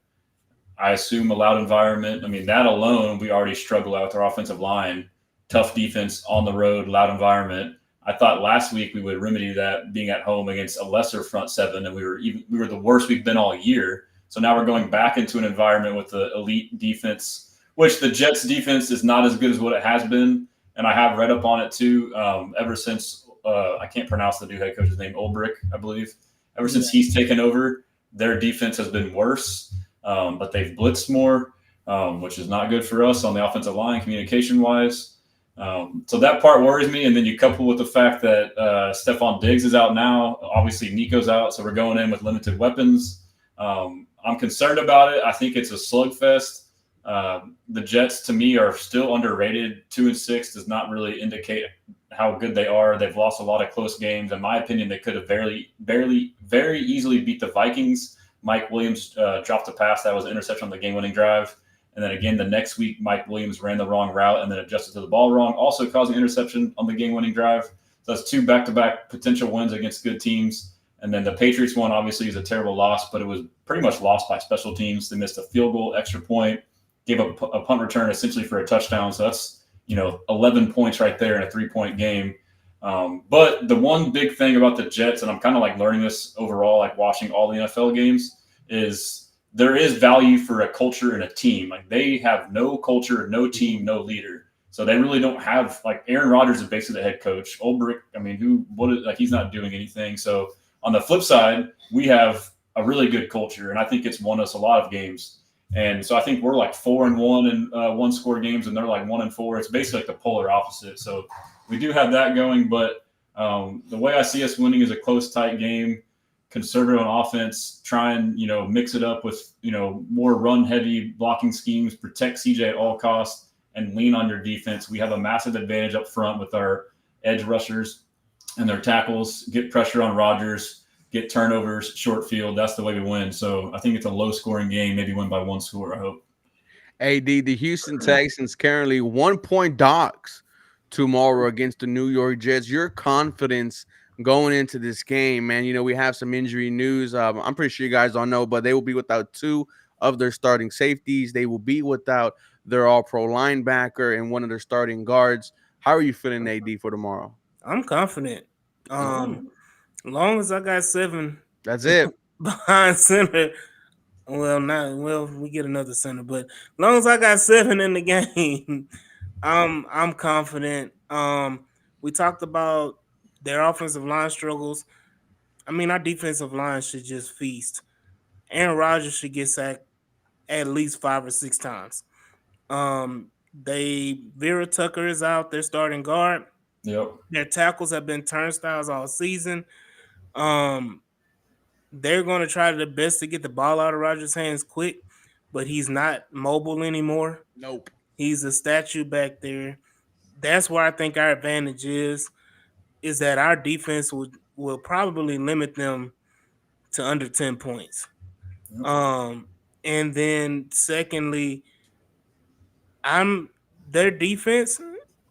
C: I assume a loud environment. I mean, that alone, we already struggle out with our offensive line. Tough defense on the road, loud environment. I thought last week we would remedy that being at home against a lesser front seven, and we were the worst we've been all year. So now we're going back into an environment with the elite defense, which the Jets defense is not as good as what it has been. And I have read up on it too. Ever since I can't pronounce the new head coach's name, Ulbrich, I believe. Ever since he's taken over, their defense has been worse, but they've blitzed more, which is not good for us on the offensive line communication wise. So that part worries me. And then you couple with the fact that Stephon Diggs is out now. Obviously, Nico's out, so we're going in with limited weapons. I'm concerned about it. I think it's a slugfest. The Jets, to me, are still underrated. 2-6 does not really indicate how good they are. They've lost a lot of close games. In my opinion, they could have very easily beat the Vikings. Mike Williams dropped a pass that was an interception on the game-winning drive. And then again, the next week, Mike Williams ran the wrong route and then adjusted to the ball wrong, also causing interception on the game-winning drive. So that's 2 back-to-back potential wins against good teams. And then the Patriots one obviously is a terrible loss, but it was pretty much lost by special teams. They missed a field goal, extra point, gave up a punt return essentially for a touchdown. So that's 11 points right there in a 3-point game. But the one big thing about the Jets, and I'm kind of like learning this overall, like watching all the NFL games, is there is value for a culture and a team. Like they have no culture, no team, no leader. So they really don't have like Aaron Rodgers is basically the head coach. Ulbrich, I mean, he's not doing anything. So on the flip side, we have a really good culture, and I think it's won us a lot of games. And so I think we're like 4-1 in 1-score games, and they're like 1-4. It's basically like the polar opposite. So we do have that going, but the way I see us winning is a close, tight game, conservative on offense, try and mix it up with more run-heavy blocking schemes, protect CJ at all costs, and lean on your defense. We have a massive advantage up front with our edge rushers and their tackles. Get pressure on Rodgers, get turnovers, short field. That's the way we win. So I think it's a low-scoring game, maybe win by 1 score, I hope.
A: AD, the Houston Texans currently 1-point dogs tomorrow against the New York Jets. Your confidence going into this game, man? We have some injury news. I'm pretty sure you guys don't know, but they will be without 2 of their starting safeties. They will be without their all-pro linebacker and one of their starting guards. How are you feeling, AD, for tomorrow?
D: I'm confident. As long as I got 7
A: That's it.
D: behind center. We get another center, but as long as I got 7 in the game, I'm confident. We talked about their offensive line struggles. I mean, our defensive line should just feast. Aaron Rodgers should get sacked at least 5 or 6 times. Vera Tucker is out, their starting guard.
C: Yep.
D: Their tackles have been turnstiles all season. They're going to try their best to get the ball out of Rodgers' hands quick, but he's not mobile anymore.
A: Nope.
D: He's a statue back there. That's where I think our advantage is that our defense will probably limit them to under 10 points. And then secondly, their defense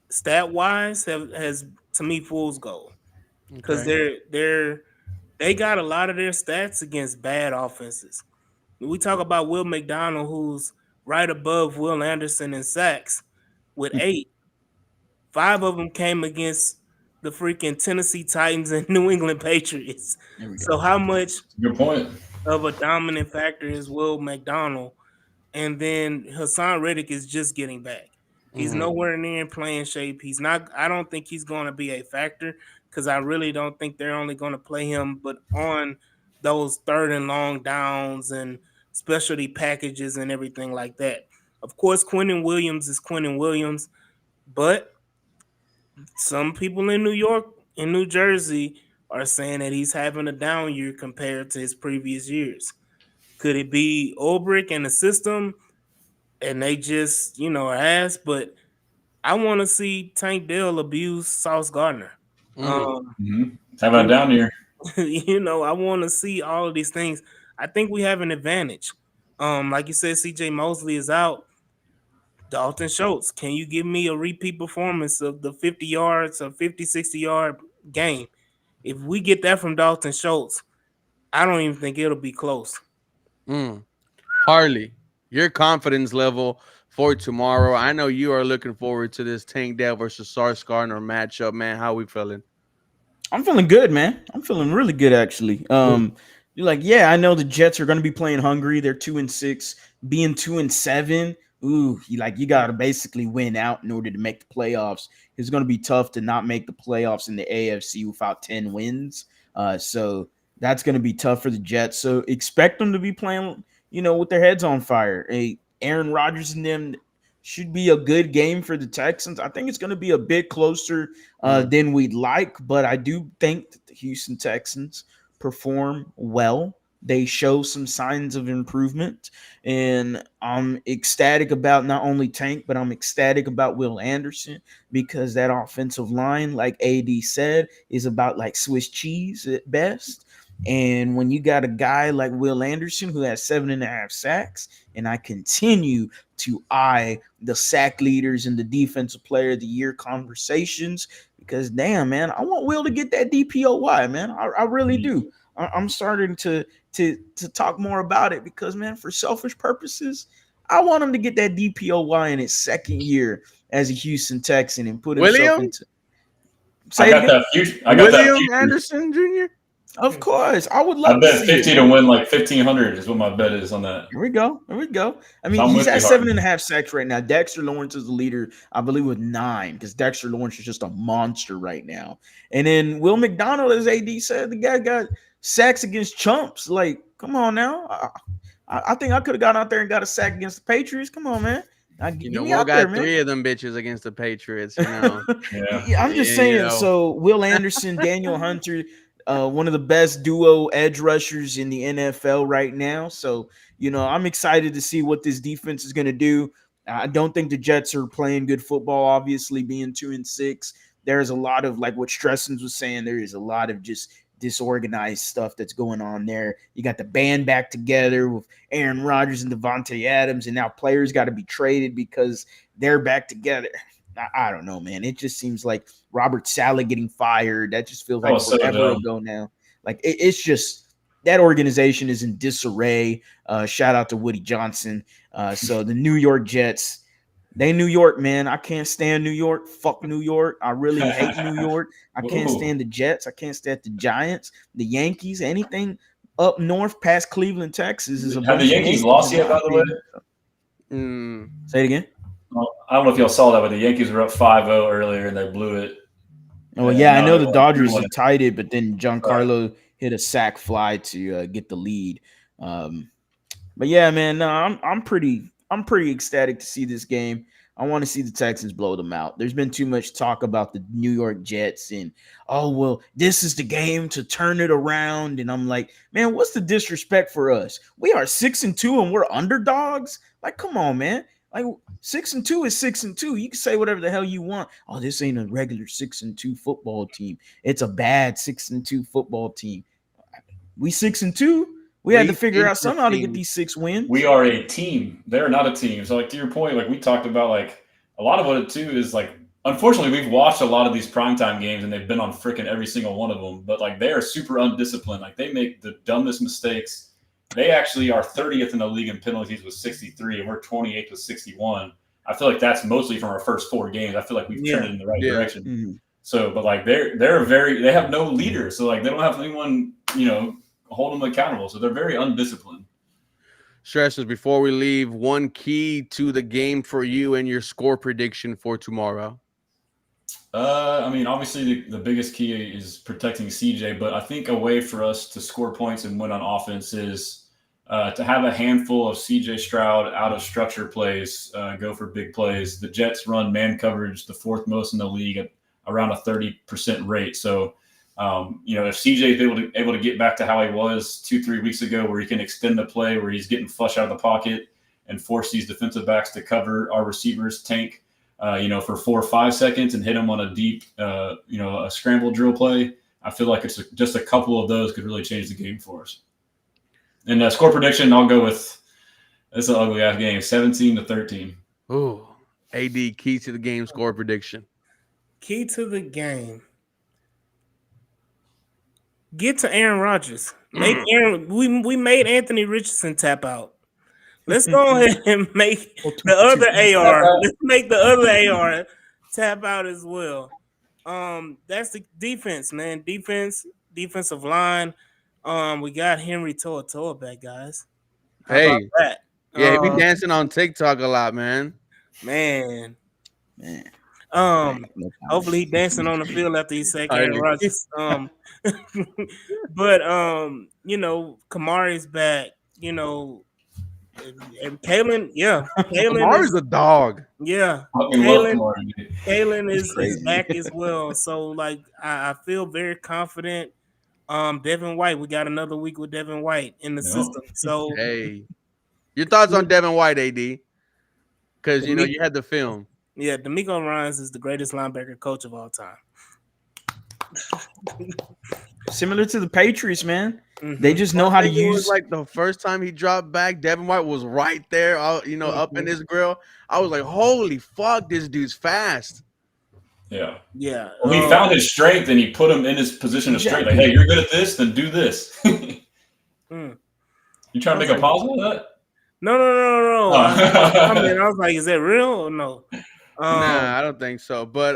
D: stat wise has to me fool's gold because they got a lot of their stats against bad offenses. We talk about Will McDonald, who's right above Will Anderson in sacks with 8. 5 of them came against the freaking Tennessee Titans and New England Patriots. So how much
C: Good point
D: of a dominant factor is Will McDonald? And then Hassan Reddick is just getting back. He's nowhere near in playing shape. He's not. I don't think he's going to be a factor because I really don't think they're only going to play him, but on those 3rd and long downs and specialty packages and everything like that. Of course, Quinnen Williams is Quinnen Williams, but some people in New York and New Jersey are saying that he's having a down year compared to his previous years. Could it be Ulbrich and the system? And they just, are ass, but I want to see Tank Dell abuse Sauce Gardner.
C: How about down here?
D: I want to see all of these things. I think we have an advantage. Like you said, CJ Mosley is out. Dalton Schultz, can you give me a repeat performance of the 50 yards or 50, 60-yard game? If we get that from Dalton Schultz, I don't even think it'll be close.
A: Harley, your confidence level for tomorrow. I know you are looking forward to this Tank Dell versus Sauce Gardner matchup, man. How we feeling?
B: I'm feeling good, man. I'm feeling really good, actually. You're like, yeah, I know the Jets are going to be playing hungry. They're 2-6, being 2-7. Ooh, you got to basically win out in order to make the playoffs. It's going to be tough to not make the playoffs in the AFC without 10 wins. So that's going to be tough for the Jets. So expect them to be playing, with their heads on fire. Aaron Rodgers and them should be a good game for the Texans. I think it's going to be a bit closer than we'd like, but I do think that the Houston Texans perform well. They show some signs of improvement, and I'm ecstatic about not only Tank, but I'm ecstatic about Will Anderson because that offensive line, like AD said, is about like Swiss cheese at best. And when you got a guy like Will Anderson who has 7.5 sacks, and I continue to eye the sack leaders and the defensive player of the year conversations because damn, man, I want Will to get that DPOY, man. I really do. I'm starting to talk more about it because, man, for selfish purposes, I want him to get that DPOY in his second year as a Houston Texan and put himself into.
C: I got that future.
A: William Anderson Jr.
B: Of course, I would love.
C: I bet 50 to win like 1,500 is what my bet is on that.
B: Here we go. I mean, he's at 7.5 sacks right now. Dexter Lawrence is the leader, I believe, with 9 because Dexter Lawrence is just a monster right now. And then Will McDonald, as AD said, the guy got sacks against chumps. Like, come on now. I think I could have gone out there and got a sack against the Patriots. Come on, man.
A: We'll got 3 of them bitches against the Patriots.
B: Yeah, I'm just saying. So Will Anderson, Daniel Hunter. One of the best duo edge rushers in the NFL right now. So, I'm excited to see what this defense is going to do. I don't think the Jets are playing good football, obviously, being 2-6. There's a lot of, like what Stressens was saying, there is a lot of just disorganized stuff that's going on there. You got the band back together with Aaron Rodgers and Devontae Adams, and now players got to be traded because they're back together. I don't know, man. It just seems like Robert Saleh getting fired. That just feels like forever ago now. Like it's just that organization is in disarray. Shout out to Woody Johnson. So the New York Jets, they New York, man. I can't stand New York. Fuck New York. I really hate New York. I can't stand the Jets. I can't stand the Giants, the Yankees, anything up north past Cleveland, Texas is a.
C: Have the Yankees lost yet, by the
B: way? Say it again.
C: Well, I don't know if y'all saw that, but the Yankees were up 5-0 earlier and they blew it.
B: Oh, yeah, I know the Dodgers are tied it, but then Giancarlo hit a sac fly to get the lead. But yeah, man, no, I'm pretty ecstatic to see this game. I want to see the Texans blow them out. There's been too much talk about the New York Jets and, oh, well, this is the game to turn it around. And I'm like, man, what's the disrespect for us? We are 6-2 and we're underdogs. Like, come on, man. Like 6-2 is 6-2. You can say whatever the hell you want. Oh, this ain't a regular 6-2 football team. It's a bad 6-2 football team. We 6-2. We had to figure out somehow to get these 6 wins.
C: We are a team. They're not a team. So, like, to your point, like we talked about, like a lot of what it too is like. Unfortunately, we've watched a lot of these primetime games and they've been on freaking every single one of them. But like they are super undisciplined. Like they make the dumbest mistakes. They actually are 30th in the league in penalties with 63, and we're 28th with 61. I feel like that's mostly from our first 4 games. I feel like we've turned it in the right direction. Mm-hmm. So, but like they have no leader. So like they don't have anyone, hold them accountable. So they're very undisciplined.
A: Stresses, before we leave, one key to the game for you and your score prediction for tomorrow.
C: I mean, obviously the biggest key is protecting CJ, but I think a way for us to score points and win on offense is to have a handful of CJ Stroud out of structure plays, go for big plays. The Jets run man coverage the 4th most in the league at around a 30% rate. So, if CJ is able to get back to how he was 2-3 weeks ago, where he can extend the play, where he's getting flush out of the pocket and force these defensive backs to cover our receivers, Tank, for 4 or 5 seconds and hit them on a deep, a scramble drill play. I feel like it's just a couple of those could really change the game for us. And score prediction, I'll go with It's an ugly ass game. 17-13.
A: Ooh, AD key to the game score prediction.
D: Key to the game. Get to Aaron Rodgers. Make Aaron. We made Anthony Richardson tap out. Let's go ahead and make the other AR. Let's make the other AR tap out as well. That's the defense, man. Defensive line. We got Henry Toa back, guys. How about
A: Hey,
D: that?
A: yeah, he be dancing on TikTok a lot, man.
D: Man.
B: No
D: Hopefully he dancing on the field after he said Aaron Rodgers. But you know, Kamari's back. You know, and Kalen,
A: Kamari's a dog.
D: Yeah,
C: Fucking love Kamari.
D: Kalen is back as well. So like, I feel very confident. Devin White, we got another week with Devin White in the system. So
A: hey, your thoughts on Devin White, AD? Because you know you had the film.
D: Yeah, D'Amico Ryans is the greatest linebacker coach of all time.
B: Similar to the Patriots, man. They just know how to use.
A: Was like the first time he dropped back, Devin White was right there, up in his grill. I was like, "Holy fuck, this dude's fast."
D: Yeah.
C: Well, he found his strength and he put him in his position of strength. Like, hey, you're good at this, then do this. You trying to make a pause on that?
D: No. I mean, I was like, is that real or no?
A: Nah, I don't think so. But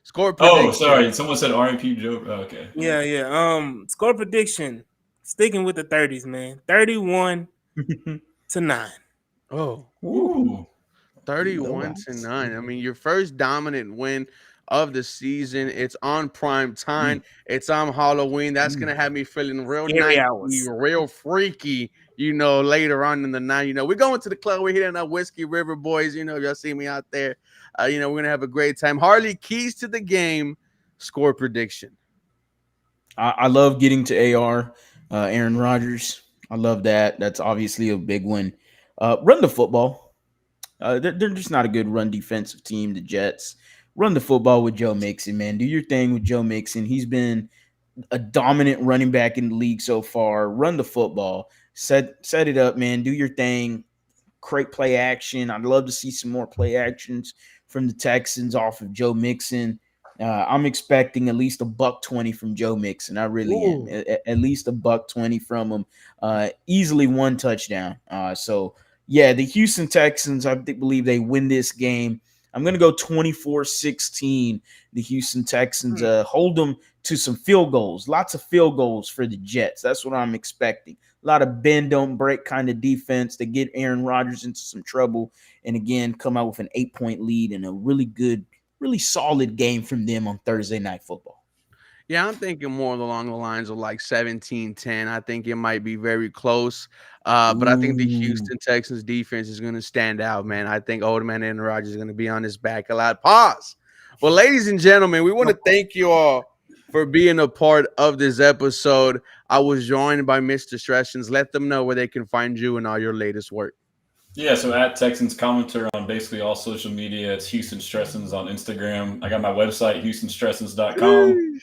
A: score prediction.
C: Oh, sorry. Someone said RMP joke. Oh, okay.
D: Yeah. Score prediction. Sticking with the 30s, man. 31-9.
A: Oh.
C: Ooh.
A: 31-9. I mean, your first dominant win of the season. It's on prime time. It's on Halloween. That's gonna have me feeling real nice, real freaky. Later on in the night. We're going to the club. We're hitting up Whiskey River boys. Y'all see me out there. We're gonna have a great time. Harley, keys to the game. Score prediction.
B: I love getting to AR, Aaron Rodgers. I love that. That's obviously a big one. Run the football. They're just not a good run defensive team, the Jets. Run the football with Joe Mixon, man. Do your thing with Joe Mixon. He's been a dominant running back in the league so far. Run the football. Set it up, man. Do your thing. Create play action. I'd love to see some more play actions from the Texans off of Joe Mixon. I'm expecting at least $120 from Joe Mixon. I really am. At least $120 from him. Easily one touchdown. The Houston Texans, I believe they win this game. I'm going to go 24-16. The Houston Texans hold them to some field goals. Lots of field goals for the Jets. That's what I'm expecting. A lot of bend, don't break kind of defense to get Aaron Rodgers into some trouble. And again, come out with an 8-point lead and a really good, really solid game from them on Thursday Night Football.
A: Yeah, I'm thinking more along the lines of like 17-10. I think it might be very close. But I think the Houston Texans defense is going to stand out, man. I think old man Aaron Rodgers is going to be on his back a lot. Pause. Well, ladies and gentlemen, we want to thank you all for being a part of this episode. I was joined by Mr. Stressens. Let them know where they can find you and all your latest work.
C: Yeah, so at Texans Commenter on basically all social media. It's Houston Stressens on Instagram. I got my website, HoustonStressens.com.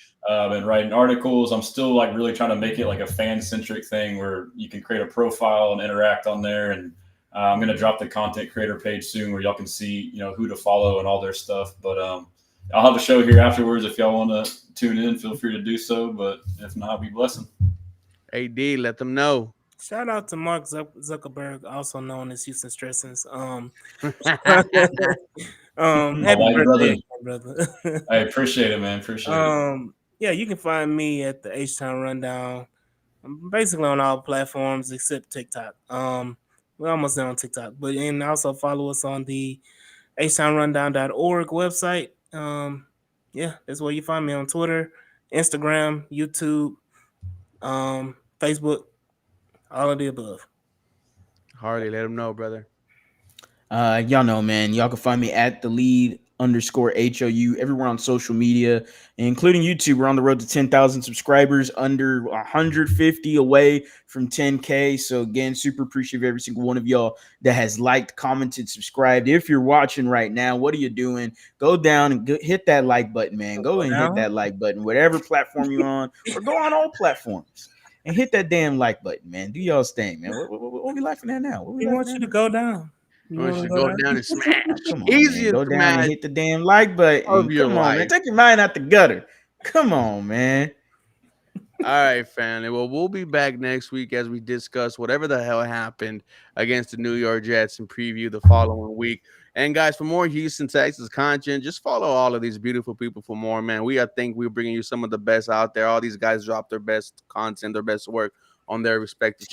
C: Been writing articles. I'm still really trying to make it like a fan-centric thing where you can create a profile and interact on there. And I'm going to drop the content creator page soon where y'all can see, who to follow and all their stuff. But I'll have a show here afterwards. If y'all want to tune in, feel free to do so. But if not, be blessing.
A: AD, let them know.
D: Shout out to Mark Zuckerberg, also known as Houston Stressens. Happy birthday, brother.
C: I appreciate it, man. Appreciate it.
D: Yeah, you can find me at the H-Town Rundown. I'm basically on all platforms except TikTok. We're almost there on TikTok, and also follow us on the htownrundown.org website. That's where you find me on Twitter, Instagram, YouTube, Facebook, all of the above.
A: Harley, let them know, brother.
B: Y'all know, man. Y'all can find me at @TheLead_HOU everywhere on social media, including YouTube. We're on the road to 10,000 subscribers, under 150 away from 10K. So again, super appreciative of every single one of y'all that has liked, commented, subscribed. If you're watching right now, what are you doing? Go down and hit that like button, man. Go and hit that like button, whatever platform you're on, or go on all platforms and hit that damn like button, man. Do y'all's thing, man. What What we laughing at now? What we
D: He
B: laughing
D: wants
B: at
D: you to
B: now?
D: go down.
A: I
D: You
A: want
D: want
A: you
D: to
A: to
D: go
A: go
D: down?
A: down and smash.
B: Come on, man.
A: Easiest
B: Go down
A: smash
B: and hit the damn like button.
A: of your
B: Come on, man.
A: life.
B: Take your mind out the gutter. Come on, man.
A: All right, family. Well, we'll be back next week as we discuss whatever the hell happened against the New York Jets and preview the following week. And guys, for more Houston Texas content, just follow all of these beautiful people for more, man. I think we're bringing you some of the best out there. All these guys drop their best content, their best work on their respective